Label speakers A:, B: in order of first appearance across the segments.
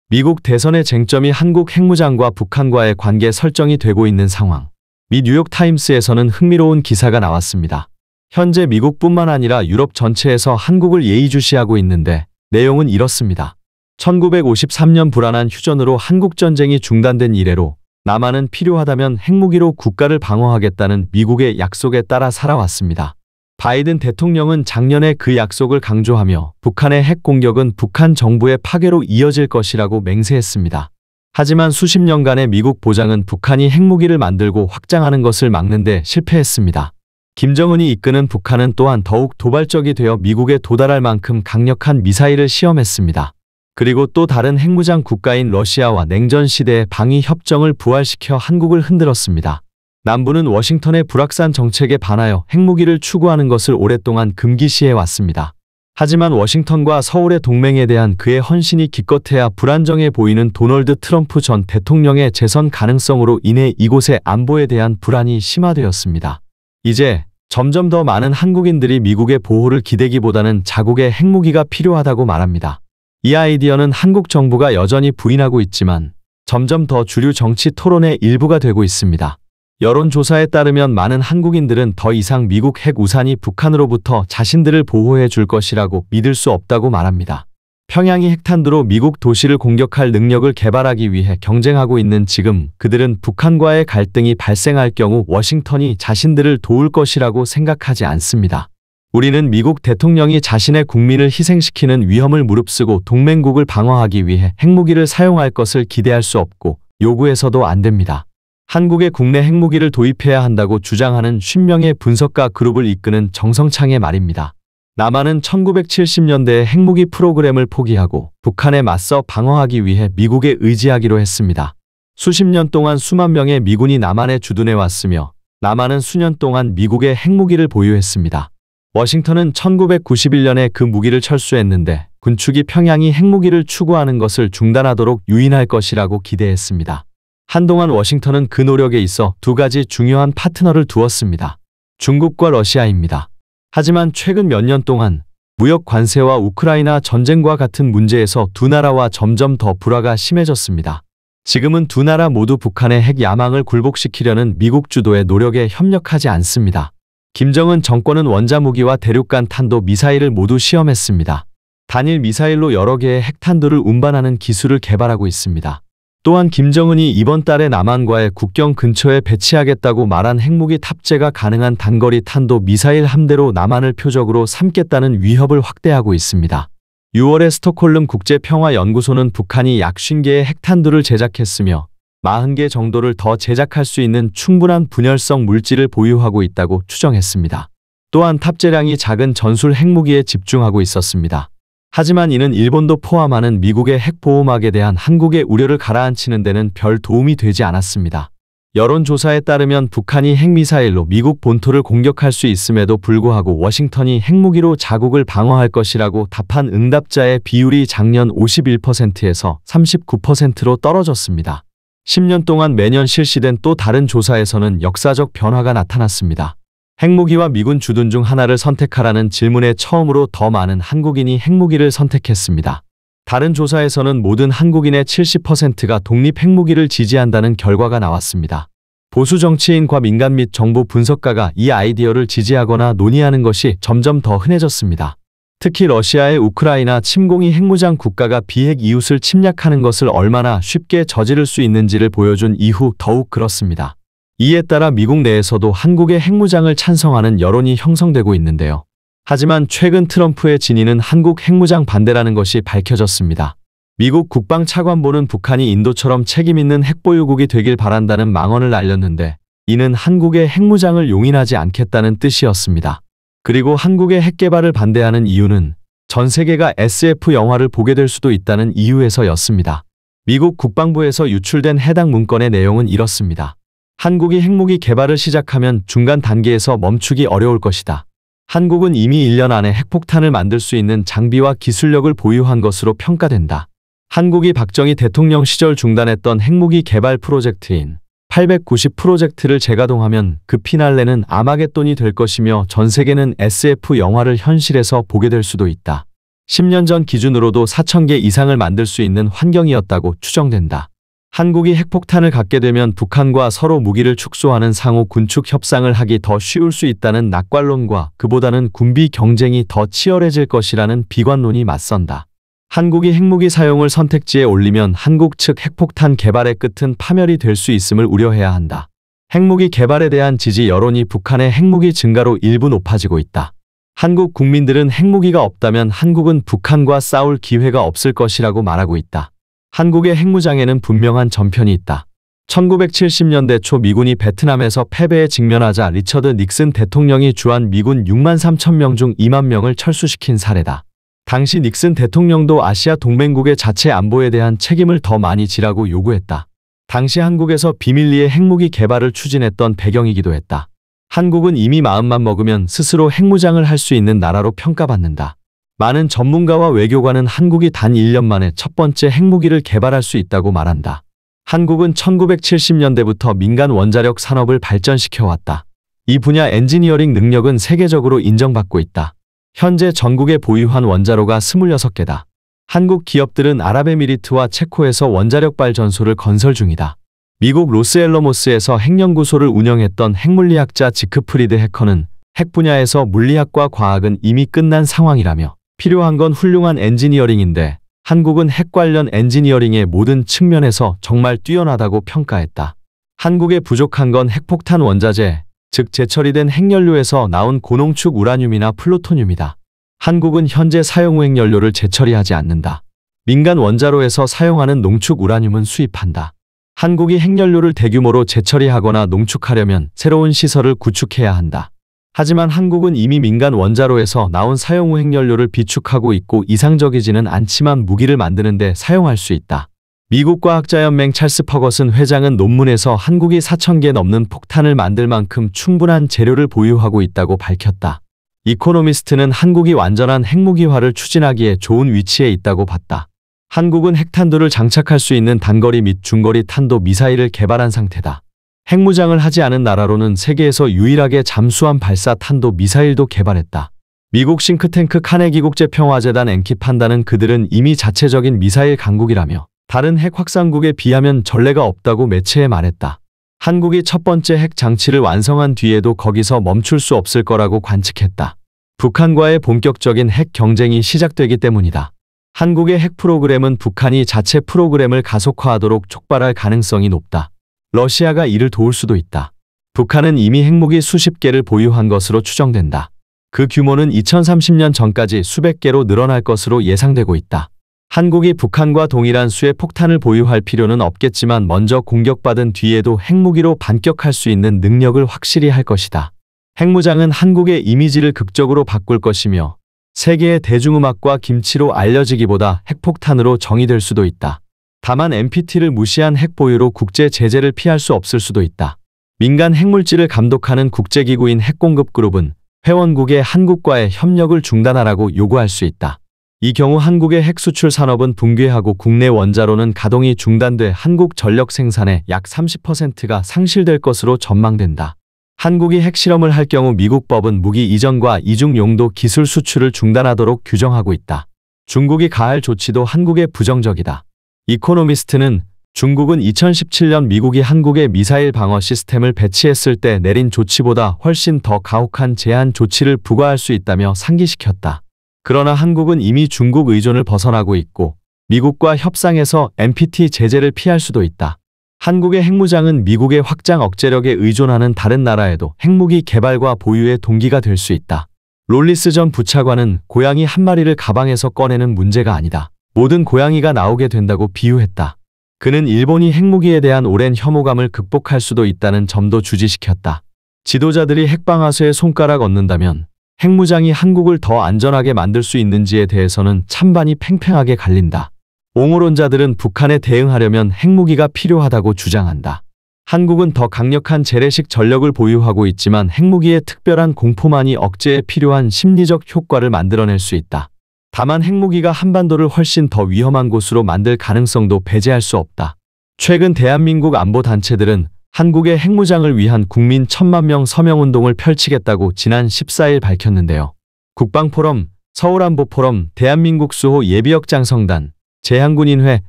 A: 미국 대선의 쟁점이 한국 핵무장과 북한과의 관계 설정이 되고 있는 상황. 미 뉴욕타임스에서는 흥미로운 기사가 나왔습니다. 현재 미국뿐만 아니라 유럽 전체에서 한국을 예의주시하고 있는데 내용은 이렇습니다. 1953년 불안한 휴전으로 한국전쟁이 중단된 이래로 남한은 필요하다면 핵무기로 국가를 방어하겠다는 미국의 약속에 따라 살아왔습니다. 바이든 대통령은 작년에 그 약속을 강조하며 북한의 핵 공격은 북한 정부의 파괴로 이어질 것이라고 맹세했습니다. 하지만 수십 년간의 미국 보장은 북한이 핵무기를 만들고 확장하는 것을 막는 데 실패했습니다. 김정은이 이끄는 북한은 또한 더욱 도발적이 되어 미국에 도달할 만큼 강력한 미사일을 시험했습니다. 그리고 또 다른 핵무장 국가인 러시아와 냉전 시대의 방위 협정을 부활시켜 한국을 흔들었습니다. 남부는 워싱턴의 불확산 정책에 반하여 핵무기를 추구하는 것을 오랫동안 금기시해 왔습니다. 하지만 워싱턴과 서울의 동맹에 대한 그의 헌신이 기껏해야 불안정해 보이는 도널드 트럼프 전 대통령의 재선 가능성으로 인해 이곳의 안보에 대한 불안이 심화되었습니다. 이제 점점 더 많은 한국인들이 미국의 보호를 기대기보다는 자국의 핵무기가 필요하다고 말합니다. 이 아이디어는 한국 정부가 여전히 부인하고 있지만 점점 더 주류 정치 토론의 일부가 되고 있습니다. 여론조사에 따르면 많은 한국인들은 더 이상 미국 핵 우산이 북한으로부터 자신들을 보호해 줄 것이라고 믿을 수 없다고 말합니다. 평양이 핵탄두로 미국 도시를 공격할 능력을 개발하기 위해 경쟁하고 있는 지금 그들은 북한과의 갈등이 발생할 경우 워싱턴이 자신들을 도울 것이라고 생각하지 않습니다. 우리는 미국 대통령이 자신의 국민을 희생시키는 위험을 무릅쓰고 동맹국을 방어하기 위해 핵무기를 사용할 것을 기대할 수 없고 요구해서도 안 됩니다. 한국의 국내 핵무기를 도입해야 한다고 주장하는 50명의 분석가 그룹을 이끄는 정성창의 말입니다. 남한은 1970년대의 핵무기 프로그램을 포기하고 북한에 맞서 방어하기 위해 미국에 의지하기로 했습니다. 수십 년 동안 수만 명의 미군이 남한에 주둔해 왔으며 남한은 수년 동안 미국의 핵무기를 보유했습니다. 워싱턴은 1991년에 그 무기를 철수했는데 군축이 평양이 핵무기를 추구하는 것을 중단하도록 유인할 것이라고 기대했습니다. 한동안 워싱턴은 그 노력에 있어 두 가지 중요한 파트너를 두었습니다. 중국과 러시아입니다. 하지만 최근 몇 년 동안 무역 관세와 우크라이나 전쟁과 같은 문제에서 두 나라와 점점 더 불화가 심해졌습니다. 지금은 두 나라 모두 북한의 핵 야망을 굴복시키려는 미국 주도의 노력에 협력하지 않습니다. 김정은 정권은 원자무기와 대륙간 탄도 미사일을 모두 시험했습니다. 단일 미사일로 여러 개의 핵탄두를 운반하는 기술을 개발하고 있습니다. 또한 김정은이 이번 달에 남한과의 국경 근처에 배치하겠다고 말한 핵무기 탑재가 가능한 단거리 탄도 미사일 함대로 남한을 표적으로 삼겠다는 위협을 확대하고 있습니다. 6월에 스톡홀름 국제평화연구소는 북한이 약 50개의 핵탄두를 제작했으며 40개 정도를 더 제작할 수 있는 충분한 분열성 물질을 보유하고 있다고 추정했습니다. 또한 탑재량이 작은 전술 핵무기에 집중하고 있었습니다. 하지만 이는 일본도 포함하는 미국의 핵보호막에 대한 한국의 우려를 가라앉히는 데는 별 도움이 되지 않았습니다. 여론조사에 따르면 북한이 핵미사일로 미국 본토를 공격할 수 있음에도 불구하고 워싱턴이 핵무기로 자국을 방어할 것이라고 답한 응답자의 비율이 작년 51%에서 39%로 떨어졌습니다. 10년 동안 매년 실시된 또 다른 조사에서는 역사적 변화가 나타났습니다. 핵무기와 미군 주둔 중 하나를 선택하라는 질문에 처음으로 더 많은 한국인이 핵무기를 선택했습니다. 다른 조사에서는 모든 한국인의 70%가 독립 핵무기를 지지한다는 결과가 나왔습니다. 보수 정치인과 민간 및 정부 분석가가 이 아이디어를 지지하거나 논의하는 것이 점점 더 흔해졌습니다. 특히 러시아의 우크라이나 침공이 핵무장 국가가 비핵 이웃을 침략하는 것을 얼마나 쉽게 저지를 수 있는지를 보여준 이후 더욱 그렇습니다. 이에 따라 미국 내에서도 한국의 핵무장을 찬성하는 여론이 형성되고 있는데요. 하지만 최근 트럼프의 진위는 한국 핵무장 반대라는 것이 밝혀졌습니다. 미국 국방차관보는 북한이 인도처럼 책임있는 핵보유국이 되길 바란다는 망언을 날렸는데 이는 한국의 핵무장을 용인하지 않겠다는 뜻이었습니다. 그리고 한국의 핵개발을 반대하는 이유는 전 세계가 SF 영화를 보게 될 수도 있다는 이유에서였습니다. 미국 국방부에서 유출된 해당 문건의 내용은 이렇습니다. 한국이 핵무기 개발을 시작하면 중간 단계에서 멈추기 어려울 것이다. 한국은 이미 1년 안에 핵폭탄을 만들 수 있는 장비와 기술력을 보유한 것으로 평가된다. 한국이 박정희 대통령 시절 중단했던 핵무기 개발 프로젝트인 890 프로젝트를 재가동하면 그 피날레는 아마겟돈이 될 것이며 전 세계는 SF 영화를 현실에서 보게 될 수도 있다. 10년 전 기준으로도 4,000개 이상을 만들 수 있는 환경이었다고 추정된다. 한국이 핵폭탄을 갖게 되면 북한과 서로 무기를 축소하는 상호 군축 협상을 하기 더 쉬울 수 있다는 낙관론과 그보다는 군비 경쟁이 더 치열해질 것이라는 비관론이 맞선다. 한국이 핵무기 사용을 선택지에 올리면 한국 측 핵폭탄 개발의 끝은 파멸이 될 수 있음을 우려해야 한다. 핵무기 개발에 대한 지지 여론이 북한의 핵무기 증가로 일부 높아지고 있다. 한국 국민들은 핵무기가 없다면 한국은 북한과 싸울 기회가 없을 것이라고 말하고 있다. 한국의 핵무장에는 분명한 전편이 있다. 1970년대 초 미군이 베트남에서 패배에 직면하자 리처드 닉슨 대통령이 주한 미군 6만 3천 명 중 2만 명을 철수시킨 사례다. 당시 닉슨 대통령도 아시아 동맹국의 자체 안보에 대한 책임을 더 많이 지라고 요구했다. 당시 한국에서 비밀리에 핵무기 개발을 추진했던 배경이기도 했다. 한국은 이미 마음만 먹으면 스스로 핵무장을 할 수 있는 나라로 평가받는다. 많은 전문가와 외교관은 한국이 단 1년 만에 첫 번째 핵무기를 개발할 수 있다고 말한다. 한국은 1970년대부터 민간 원자력 산업을 발전시켜왔다. 이 분야 엔지니어링 능력은 세계적으로 인정받고 있다. 현재 전국에 보유한 원자로가 26개다. 한국 기업들은 아랍에미리트와 체코에서 원자력 발전소를 건설 중이다. 미국 로스앨러모스에서 핵연구소를 운영했던 핵물리학자 지크프리드 해커는 핵 분야에서 물리학과 과학은 이미 끝난 상황이라며 필요한 건 훌륭한 엔지니어링인데 한국은 핵 관련 엔지니어링의 모든 측면에서 정말 뛰어나다고 평가했다. 한국에 부족한 건 핵폭탄 원자재, 즉 재처리된 핵연료에서 나온 고농축 우라늄이나 플루토늄이다. 한국은 현재 사용 후 핵연료를 재처리하지 않는다. 민간 원자로에서 사용하는 농축 우라늄은 수입한다. 한국이 핵연료를 대규모로 재처리하거나 농축하려면 새로운 시설을 구축해야 한다. 하지만 한국은 이미 민간 원자로에서 나온 사용 후 핵연료를 비축하고 있고 이상적이지는 않지만 무기를 만드는 데 사용할 수 있다. 미국 과학자연맹 찰스 퍼거슨 회장은 논문에서 한국이 4,000개 넘는 폭탄을 만들 만큼 충분한 재료를 보유하고 있다고 밝혔다. 이코노미스트는 한국이 완전한 핵무기화를 추진하기에 좋은 위치에 있다고 봤다. 한국은 핵탄두를 장착할 수 있는 단거리 및 중거리 탄도 미사일을 개발한 상태다. 핵무장을 하지 않은 나라로는 세계에서 유일하게 잠수함 발사 탄도 미사일도 개발했다. 미국 싱크탱크 카네기 국제평화재단 엔키 판단은 그들은 이미 자체적인 미사일 강국이라며 다른 핵 확산국에 비하면 전례가 없다고 매체에 말했다. 한국이 첫 번째 핵 장치를 완성한 뒤에도 거기서 멈출 수 없을 거라고 관측했다. 북한과의 본격적인 핵 경쟁이 시작되기 때문이다. 한국의 핵 프로그램은 북한이 자체 프로그램을 가속화하도록 촉발할 가능성이 높다. 러시아가 이를 도울 수도 있다. 북한은 이미 핵무기 수십 개를 보유한 것으로 추정된다. 그 규모는 2030년 전까지 수백 개로 늘어날 것으로 예상되고 있다. 한국이 북한과 동일한 수의 폭탄을 보유할 필요는 없겠지만 먼저 공격받은 뒤에도 핵무기로 반격할 수 있는 능력을 확실히 할 것이다. 핵무장은 한국의 이미지를 극적으로 바꿀 것이며 세계의 대중음악과 김치로 알려지기보다 핵폭탄으로 정의될 수도 있다. 다만 NPT를 무시한 핵 보유로 국제 제재를 피할 수 없을 수도 있다. 민간 핵물질을 감독하는 국제기구인 핵공급그룹은 회원국의 한국과의 협력을 중단하라고 요구할 수 있다. 이 경우 한국의 핵수출 산업은 붕괴하고 국내 원자로는 가동이 중단돼 한국 전력 생산의 약 30%가 상실될 것으로 전망된다. 한국이 핵실험을 할 경우 미국 법은 무기 이전과 이중 용도 기술 수출을 중단하도록 규정하고 있다. 중국이 가할 조치도 한국에 부정적이다. 이코노미스트는 중국은 2017년 미국이 한국에 미사일 방어 시스템을 배치했을 때 내린 조치보다 훨씬 더 가혹한 제한 조치를 부과할 수 있다며 상기시켰다. 그러나 한국은 이미 중국 의존을 벗어나고 있고 미국과 협상에서 NPT 제재를 피할 수도 있다. 한국의 핵무장은 미국의 확장 억제력에 의존하는 다른 나라에도 핵무기 개발과 보유의 동기가 될 수 있다. 롤리스 전 부차관은 고양이 한 마리를 가방에서 꺼내는 문제가 아니다. 모든 고양이가 나오게 된다고 비유했다. 그는 일본이 핵무기에 대한 오랜 혐오감을 극복할 수도 있다는 점도 주지시켰다. 지도자들이 핵방아쇠에 손가락 얹는다면 핵무장이 한국을 더 안전하게 만들 수 있는지에 대해서는 찬반이 팽팽하게 갈린다. 옹호론자들은 북한에 대응하려면 핵무기가 필요하다고 주장한다. 한국은 더 강력한 재래식 전력을 보유하고 있지만 핵무기의 특별한 공포만이 억제에 필요한 심리적 효과를 만들어낼 수 있다. 다만 핵무기가 한반도를 훨씬 더 위험한 곳으로 만들 가능성도 배제할 수 없다. 최근 대한민국 안보단체들은 한국의 핵무장을 위한 국민 1,000만 명 서명운동을 펼치겠다고 지난 14일 밝혔는데요. 국방포럼, 서울안보포럼, 대한민국 수호 예비역장성단, 제향군인회,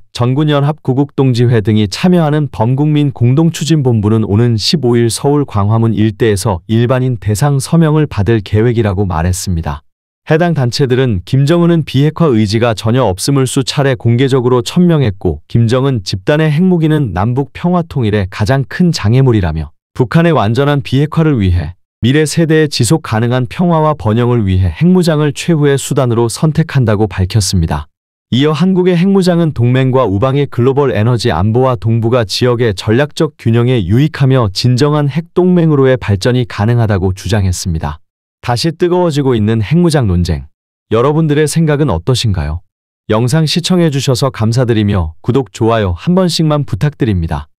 A: 전군연합구국동지회 등이 참여하는 범국민 공동추진본부는 오는 15일 서울 광화문 일대에서 일반인 대상 서명을 받을 계획이라고 말했습니다. 해당 단체들은 김정은은 비핵화 의지가 전혀 없음을 수차례 공개적으로 천명했고, 김정은 집단의 핵무기는 남북 평화 통일의 가장 큰 장애물이라며 북한의 완전한 비핵화를 위해 미래 세대의 지속 가능한 평화와 번영을 위해 핵무장을 최후의 수단으로 선택한다고 밝혔습니다. 이어 한국의 핵무장은 동맹과 우방의 글로벌 에너지 안보와 동북아 지역의 전략적 균형에 유익하며 진정한 핵동맹으로의 발전이 가능하다고 주장했습니다. 다시 뜨거워지고 있는 핵무장 논쟁. 여러분들의 생각은 어떠신가요? 영상 시청해주셔서 감사드리며 구독, 좋아요 한 번씩만 부탁드립니다.